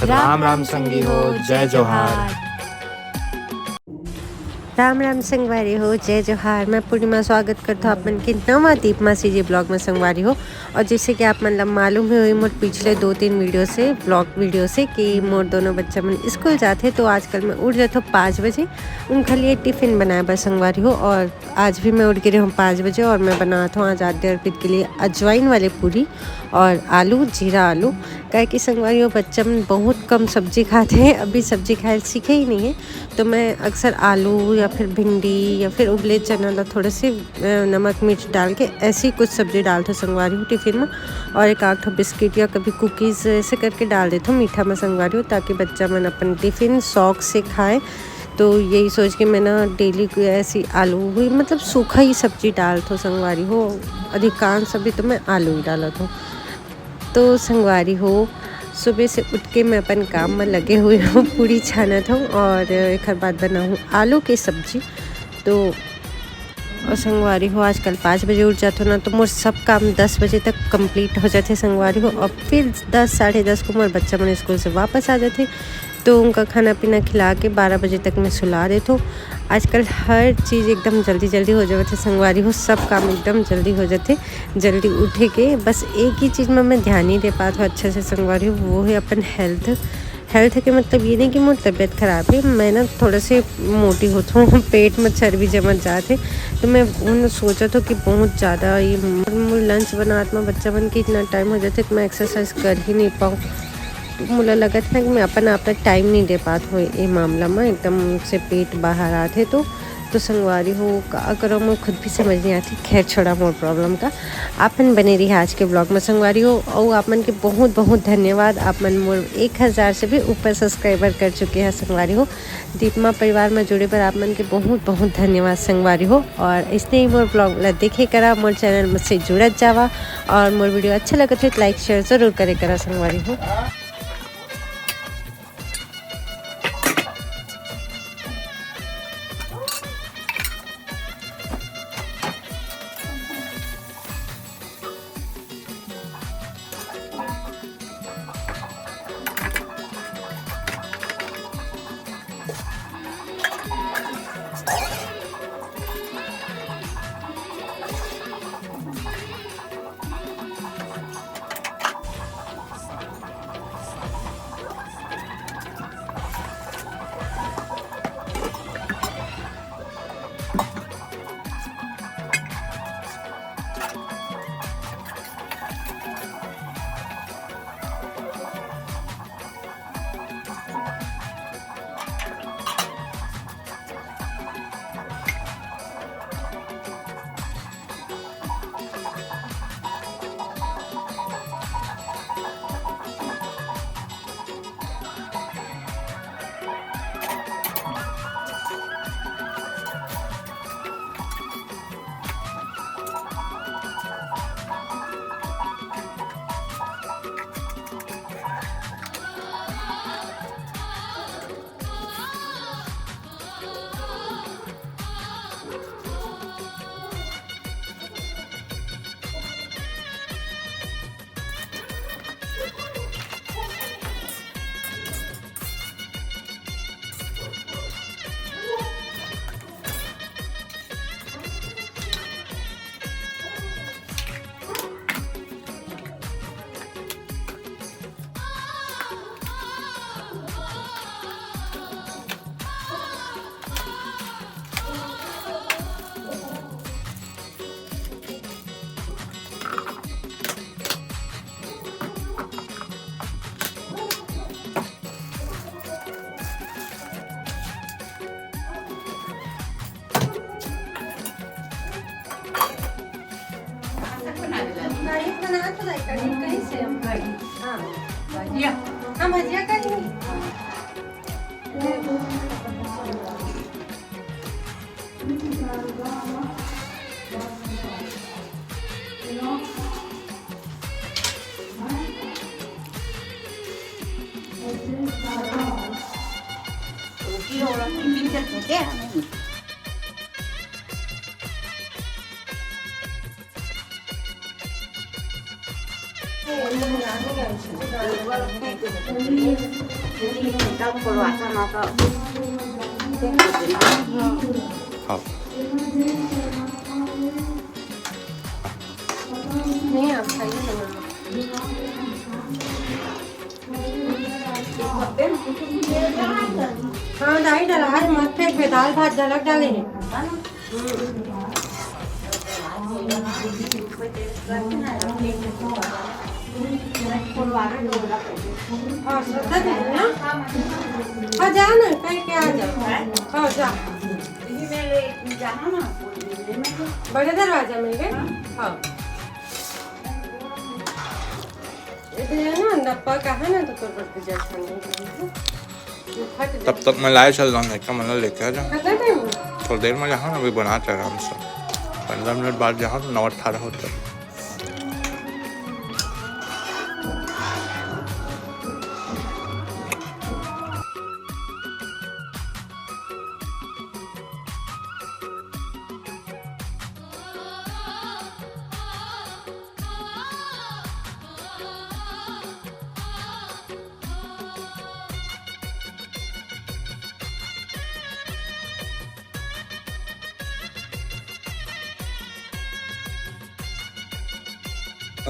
राम राम संगी हो, जय जोहार। राम राम संगवारी हो, जय जोहार। मैं पूर्णिमा स्वागत करता हूँ अपन के नवा दीपमा सीजे ब्लॉग में संगवारी हो। और जैसे कि आप मतलब मालूम है मोर पिछले 2-3 वीडियो से ब्लॉग वीडियो से कि मोर दोनों बच्चा मन स्कूल जाते, तो आजकल मैं उठ जाता हूँ 5 बजे उनके लिए टिफ़िन बनाया बस संगवारी हो। और आज भी मैं उठ गिरी हूँ 5 बजे और मैं बनाता हूँ आज आद्य अर्पित के लिए अजवाइन वाले पूरी और आलू जीरा आलू। क्या कि संगवारी हो बच्चा मन बहुत कम सब्जी खाते हैं, अभी सब्जी खाए सीखे ही नहीं है, तो मैं अक्सर आलू या फिर भिंडी या फिर उबले चना ला थोड़े से नमक मिर्च डाल के ऐसी कुछ सब्जी डालते संगवारी हूँ टिफ़िन में। और एक आध बिस्किट या कभी कुकीज़ ऐसे करके डाल देता हूँ मीठा में संगवारी हूँ, ताकि बच्चा मन अपन टिफ़िन शौक से खाए। तो यही सोच के मैं ना डेली ऐसी आलू हुई मतलब सूखा ही सब्जी डालता हूँ संगवारी हो। अधिकांश अभी तो मैं आलू ही डाला था। तो संगवारी हो सुबह से उठ के मैं अपन काम में लगे हुए हूँ, पूरी छाना था और एक बाद बना हूँ आलू की सब्जी। तो और संगवारी हो आजकल 5 बजे उठ जाते हो ना, तो मोर सब काम 10 बजे तक कंप्लीट हो जाते संगवारी हो। और फिर 10 साढ़े 10 को मोर बच्चा मन स्कूल से वापस आ जाते, तो उनका खाना पीना खिला के 12 बजे तक मैं सुला देता हूँ। आजकल हर चीज़ एकदम जल्दी जल्दी हो जाते संगवारी हो, सब काम एकदम जल्दी हो जाते। जल्दी उठे के बस एक ही चीज़ में मैं ध्यान नहीं दे पाता हूँ अच्छे से संगवारी हो, वो है अपन हेल्थ के मतलब ये नहीं कि मोर तबीयत ख़राब है, मैं ना थोड़ा से मोटी होती हूँ, पेट में चर्बी जमत जाते। तो मैं उन सोचा था कि बहुत ज़्यादा ये लंच बनाते में बच्चा बन के इतना टाइम हो जाता है कि मैं एक्सरसाइज कर ही नहीं पाऊँ। तो मुझे लगा था कि मैं अपना टाइम नहीं दे पाता हूँ ये मामला में, एकदम से पेट बाहर आते। तो संगवारी हो का करो मैं खुद भी समझ नहीं आती। खैर छोड़ा मोर प्रॉब्लम का, आपन बने रही आज के ब्लॉग में संगवारी हो। और आप मन के बहुत बहुत धन्यवाद, आप मन मोर 1000 से भी ऊपर सब्सक्राइबर कर चुके हैं संगवारी हो। दीपमा परिवार में जुड़े पर आप मन के बहुत बहुत धन्यवाद संगवारी हो। और इसने ही मोर ब्लॉग ला देखे करा, मोर चैनल मुझसे जुड़त जावा और मोर वीडियो अच्छा लगे तो लाइक शेयर ज़रूर करे करा संगवारी हो। भजिया हाँ भजिया करेंगे। हाँ नहीं आप खाइए ना। हाँ दाई डाला है मत फेंक पे दाल भात झलक डाले हैं। हाँ श्रद्धा दे ना। हाँ जा ना कहीं के आ जाओ। हाँ जा बड़े दरवाजा में गए। हाँ इधर ना डब्बा का है ना तो कर पड़ते जैसा नहीं तब तक मैं लाए चल रहा हूँ क्या मतलब लेके आ जाऊँ खत्म टाइम थोड़ी देर में जाऊँ ना अभी बनाते आराम से 15 मिनट बाद जाऊँ तो 9:18 होता है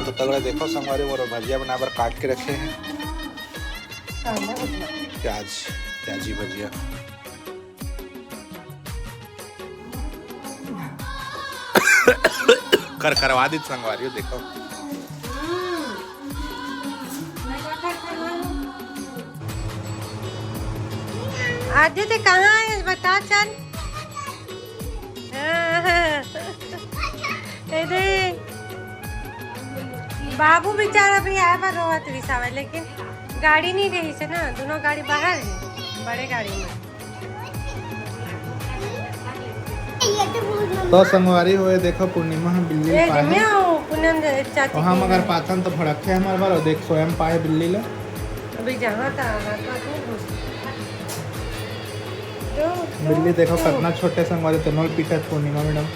तो तगड़ा देखो संगवारी वो भजिया बनाकर काट के रखे हैं प्याजी भजिया करवा दी संगवारी देखो आदित्य कहाँ है बता चल। अरे बाबू बेचारा भी आया पर रोवा त्रिसावा लेकिन गाड़ी नहीं रही से ना दोनों गाड़ी बाहर है बड़े गाड़ी में। तो संगवारी हुए देखो पूर्णिमा हम बिल्ली पाए पूनम चाची वहाँ मगर पातन तो भड़के हमारे बार देख स्वयं पाए बिल्ली ले अभी जहाँ था बिल्ली देखो कितना छोटे संगवारी तेनोल पीटा पूर्णिमा मैडम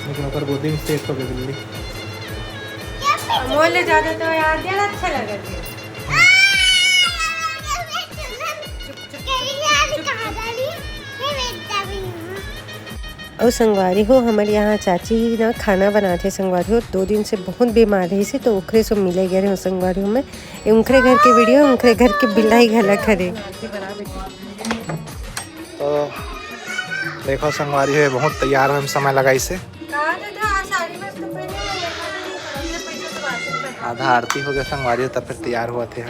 लेकिन ओकर गोदी में सेट हो गई बिल्ली मोले ज्यादा तो यार दिया अच्छा लगा और संगवारी हो हमारे यहाँ चाची ना खाना बनाते संगवारी हो 2 दिन से बहुत बीमार रही से तो उखरे से मिले गए हो संगवारी हो में उनखरे घर के वीडियो उनखरे घर के बिलाई घला खरे तो देखो संगवारी है बहुत तैयार हम समय लगा इसे आधा आरती हो गया संगवारी हो तब फिर तैयार हुआ थे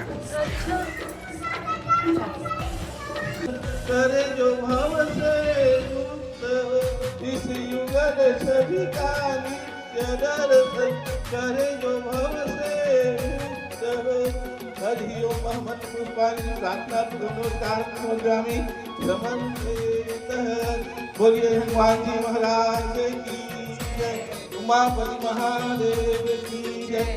करे जो भाव से इस युगल सभी कानी दर्शन करे जो भाव से हरिओ मोहम्मद पुष्पानी रातना दोनों चार प्रोग्रामी समन्वित बोलिए हनुमान जी महाराज की जय उमापति महादेव की जय।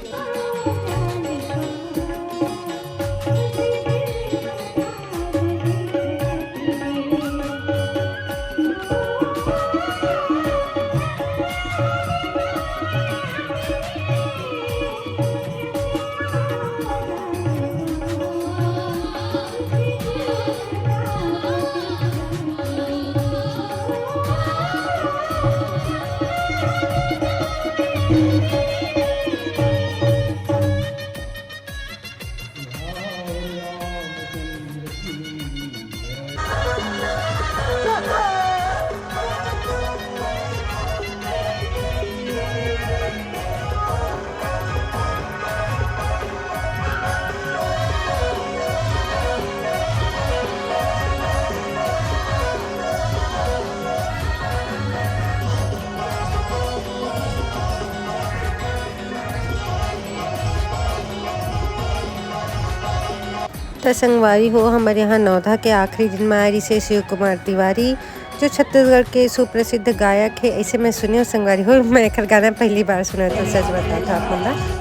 तो संगवारी हो हमारे यहाँ नौधा के आखिरी दिन में आ रही से शिव कुमार तिवारी जो छत्तीसगढ़ के सुप्रसिद्ध गायक है ऐसे मैं सुनी हूँ संगवारी हो मैं एक गाना पहली बार सुना था सच बता था आप मतलब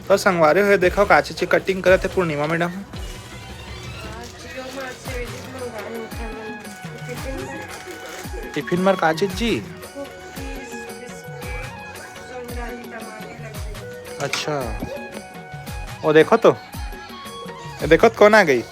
तो संगवारी हुए देखो काची कटिंग करते पूर्णिमा मैडम टिफिन मार काची जी अच्छा वो देखो तो ये देखो तो कौन आ गई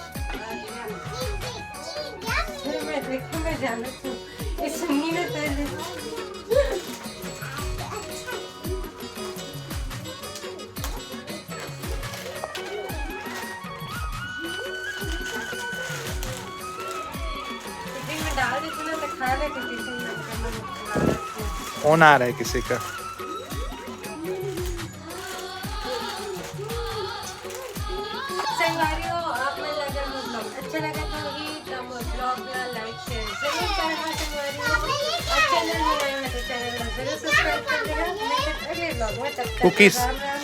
कौन आ रहा है किसी का अच्छा लगा तो ब्लॉग लाइक शेयर जरूर करना संगवारी और चैनल में नए हो तो चैनल जरूर सब्सक्राइब कर देना। अगले ब्लॉग में तब तक कुकीज राम राम।